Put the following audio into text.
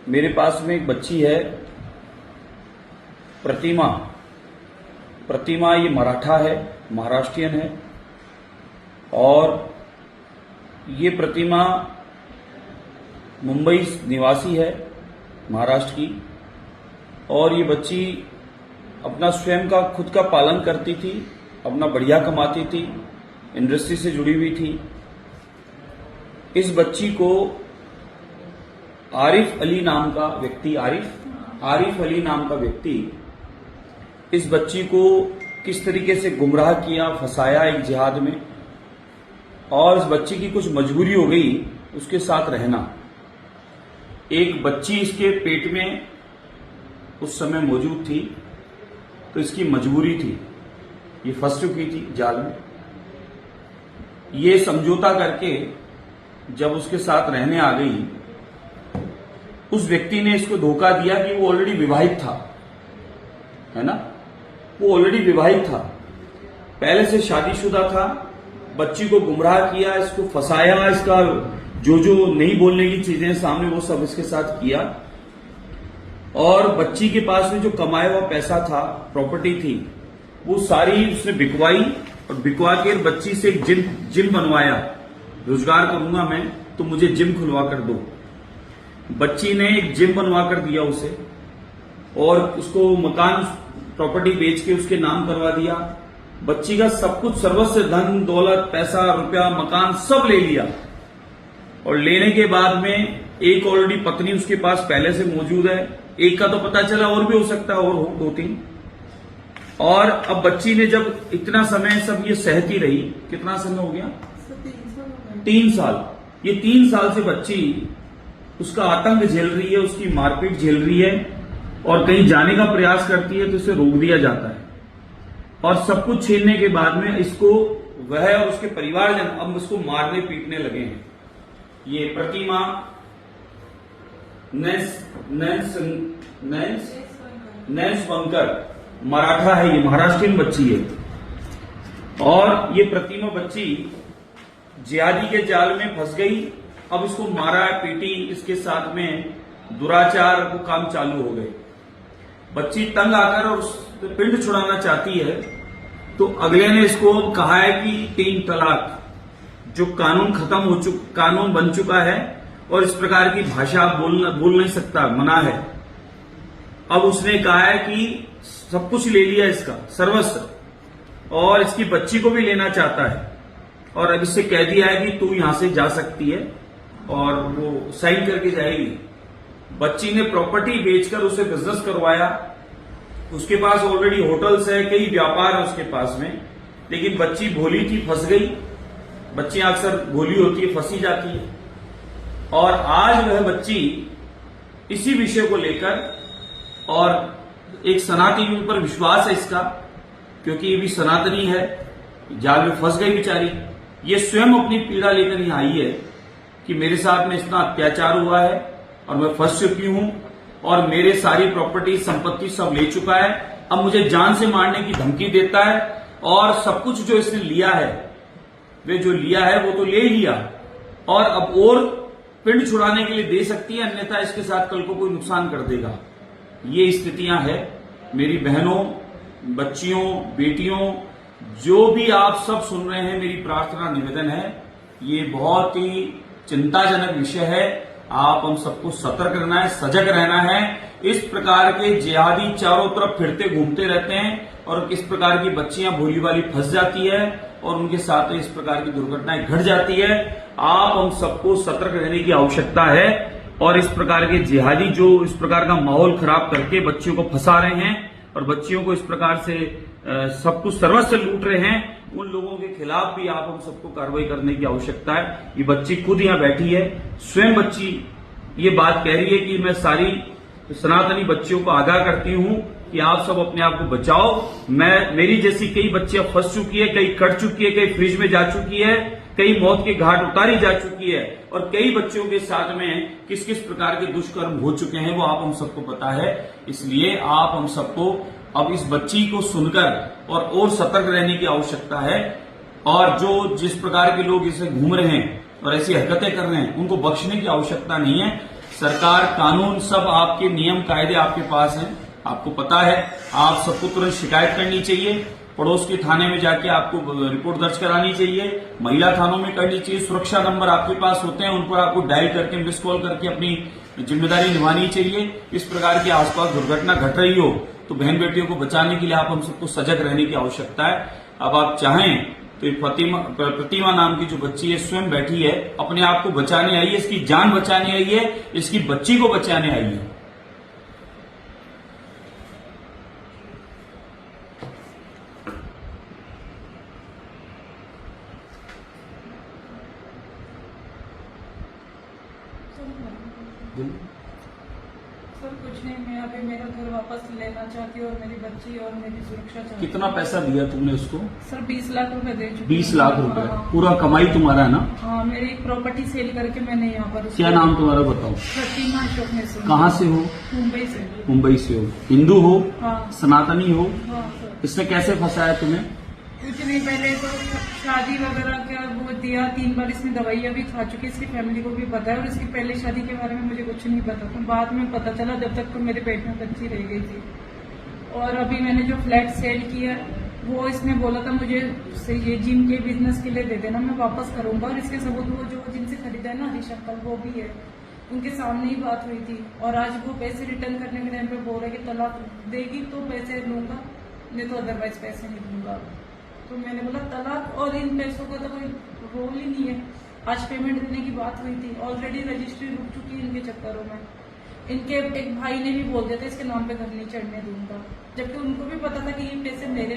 मेरे पास में एक बच्ची है प्रतिमा। प्रतिमा ये मराठा है, महाराष्ट्रियन है और ये प्रतिमा मुंबई निवासी है, महाराष्ट्र की। और ये बच्ची अपना स्वयं का खुद का पालन करती थी, अपना बढ़िया कमाती थी, इंडस्ट्री से जुड़ी हुई थी। इस बच्ची को आरिफ अली नाम का व्यक्ति इस बच्ची को किस तरीके से गुमराह किया, फंसाया एक जिहाद में। और इस बच्ची की कुछ मजबूरी हो गई उसके साथ रहना। एक बच्ची इसके पेट में उस समय मौजूद थी, तो इसकी मजबूरी थी, ये फंस चुकी थी जाल में। ये समझौता करके जब उसके साथ रहने आ गई, उस व्यक्ति ने इसको धोखा दिया कि वो ऑलरेडी विवाहित था, है ना, वो ऑलरेडी विवाहित था, पहले से शादीशुदा था। बच्ची को गुमराह किया, इसको फंसाया, इसका जो नहीं बोलने की चीजें सामने वो सब इसके साथ किया। और बच्ची के पास में जो कमाया हुआ पैसा था, प्रॉपर्टी थी, वो सारी उसने बिकवाई और बिकवा के बच्ची से एक जिम बनवाया। रोजगार करूंगा मैं तो मुझे जिम खुलवा कर दो। बच्ची ने एक जिम बनवा कर दिया उसे और उसको मकान प्रॉपर्टी बेच के उसके नाम करवा दिया। बच्ची का सब कुछ, सर्वस्व धन दौलत, पैसा, रुपया, मकान सब ले लिया। और लेने के बाद में एक ऑलरेडी पत्नी उसके पास पहले से मौजूद है, एक का तो पता चला और भी हो सकता है, और हो 2-3। और अब बच्ची ने जब इतना समय सब ये सहती रही, कितना समय हो गया, 3 साल। ये 3 साल से बच्ची उसका आतंक झेल रही है, उसकी मारपीट झेल रही है और कहीं जाने का प्रयास करती है तो इसे रोक दिया जाता है। और सब कुछ छीनने के बाद में इसको वह और उसके परिवारजन अब उसको मारने पीटने लगे हैं। ये प्रतिमा नेंसवंकर मराठा है, ये महाराष्ट्रियन बच्ची है। और ये प्रतिमा बच्ची जिहादी के जाल में फंस गई। अब इसको मारा पीटी, इसके साथ में दुराचार वो काम चालू हो गए। बच्ची तंग आकर और पिंड छुड़ाना चाहती है, तो अगले ने इसको कहा है कि 3 तलाक, जो कानून खत्म हो कानून बन चुका है और इस प्रकार की भाषा बोल नहीं सकता, मना है। अब उसने कहा है कि सब कुछ ले लिया इसका, सर्वस्व, और इसकी बच्ची को भी लेना चाहता है। और अब इससे कह दिया है कि तू यहां से जा सकती है, और वो साइन करके जाएगी। बच्ची ने प्रॉपर्टी बेचकर उसे बिजनेस करवाया। उसके पास ऑलरेडी होटल्स है, कई व्यापार है उसके पास में, लेकिन बच्ची भोली थी, फंस गई। बच्चियां अक्सर भोली होती है, फंसी जाती है। और आज वह बच्ची इसी विषय को लेकर, और एक सनातनी पर विश्वास है इसका, क्योंकि ये भी सनातनी है, जाल में फंस गई बेचारी। ये स्वयं अपनी पीड़ा लेकर यहां आई है कि मेरे साथ में इतना अत्याचार हुआ है और मैं फंस चुकी हूं और मेरे सारी प्रॉपर्टी संपत्ति सब ले चुका है। अब मुझे जान से मारने की धमकी देता है और सब कुछ जो इसने लिया है, वे जो लिया है वो तो ले लिया, और अब और पिंड छुड़ाने के लिए दे सकती है, अन्यथा इसके साथ कल को कोई नुकसान कर देगा। ये स्थितियां है। मेरी बहनों, बच्चियों, बेटियों, जो भी आप सब सुन रहे हैं, मेरी प्रार्थना निवेदन है, ये बहुत ही चिंताजनक विषय है। आप हम सबको सतर्क रहना है, सजग रहना है। इस प्रकार के जिहादी चारों तरफ फिरते घूमते रहते हैं और इस प्रकार की बच्चियां भोली वाली फंस जाती है और उनके साथ इस प्रकार की दुर्घटनाएं घट जाती है। आप हम सबको सतर्क रहने की आवश्यकता है। और इस प्रकार के जिहादी जो इस प्रकार का माहौल खराब करके बच्चियों को फंसा रहे हैं और बच्चियों को इस प्रकार से सब कुछ सर्वस्व लूट रहे हैं, उन लोगों के खिलाफ भी आप हम सबको कार्रवाई करने की आवश्यकता है। ये बच्ची खुद यहाँ बैठी है, स्वयं बच्ची ये बात कह रही है कि मैं सारी सनातनी बच्चियों को आगाह करती हूँ कि आप सब अपने आप को बचाओ। मेरी जैसी कई बच्चियां फंस चुकी है, कई कट चुकी है, कई फ्रिज में जा चुकी है, कई मौत के घाट उतारी जा चुकी है, और कई बच्चों के साथ में किस किस प्रकार के दुष्कर्म हो चुके हैं वो आप हम सबको पता है। इसलिए आप हम सबको अब इस बच्ची को सुनकर और सतर्क रहने की आवश्यकता है। और जो जिस प्रकार के लोग इसे घूम रहे हैं और ऐसी हरकतें कर रहे हैं, उनको बख्शने की आवश्यकता नहीं है। सरकार, कानून, सब आपके नियम कायदे आपके पास हैं, आपको पता है। आप सबको तुरंत शिकायत करनी चाहिए, पड़ोस के थाने में जाके आपको रिपोर्ट दर्ज करानी चाहिए, महिला थानों में करनी चाहिए। सुरक्षा नंबर आपके पास होते हैं, उन पर आपको डायल करके, मिस कॉल करके अपनी जिम्मेदारी निभानी चाहिए। इस प्रकार की आसपास दुर्घटना घट रही हो तो बहन बेटियों को बचाने के लिए आप हम सबको सजग रहने की आवश्यकता है। अब आप चाहें तो ये प्रतिमा नाम की जो बच्ची है स्वयं बैठी है, अपने आप को बचाने आई है, इसकी जान बचाने आई है, इसकी बच्ची को बचाने आई है। सर कुछ नहीं, मैं अभी मेरा घर वापस लेना चाहती हूँ और मेरी बच्ची और मेरी सुरक्षा चाहती हूँ। कितना पैसा दिया तुमने उसको? सर 20 लाख रुपए दे चुकी हूँ। 20 लाख रुपए? हाँ। पूरा कमाई तुम्हारा है ना? हाँ, मेरी प्रॉपर्टी सेल करके मैंने यहाँ पर। क्या नाम तुम्हारा बताओ? प्रतिमा अशोक मिश्रा। कहाँ से हो? मुंबई से। मुंबई से हो? हिंदू हो? हाँ। सनातनी हो? हाँ सर। इसने कैसे फंसाया तुम्हें? कुछ नहीं, पहले तो शादी वगैरह का वो दिया, 3 बार इसने दवाइयाँ भी खा चुकी, इसकी फैमिली को भी पता है। और इसकी पहले शादी के बारे में मुझे कुछ नहीं पता था, बाद में पता चला, जब तक तो मेरे पेट में बच्ची रह गई थी। और अभी मैंने जो फ्लैट सेल किया वो इसने बोला था मुझे ये जिम के बिजनेस के लिए दे देना, मैं वापस करूंगा। और इसके सबूत वो जो जिनसे खरीदा है ना हरीश अंकल, वो भी है, उनके सामने ही बात हुई थी। और आज वो पैसे रिटर्न करने के टाइम पे बोल रहा है कि तलाक देगी तो पैसे लूंगा, नहीं तो अदरवाइज पैसे नहीं लूंगा। तो मैंने बोला तलाक और इन पैसों का तो कोई रोल ही नहीं है। आज पेमेंट देने की बात हुई थी, ऑलरेडी रजिस्ट्री रुक चुकी है इनके चक्करों में। इनके एक भाई ने भी बोल दिया था इसके नाम पे घर नहीं चढ़ने दूंगा, जबकि उनको भी पता था कि ये पैसे मेरे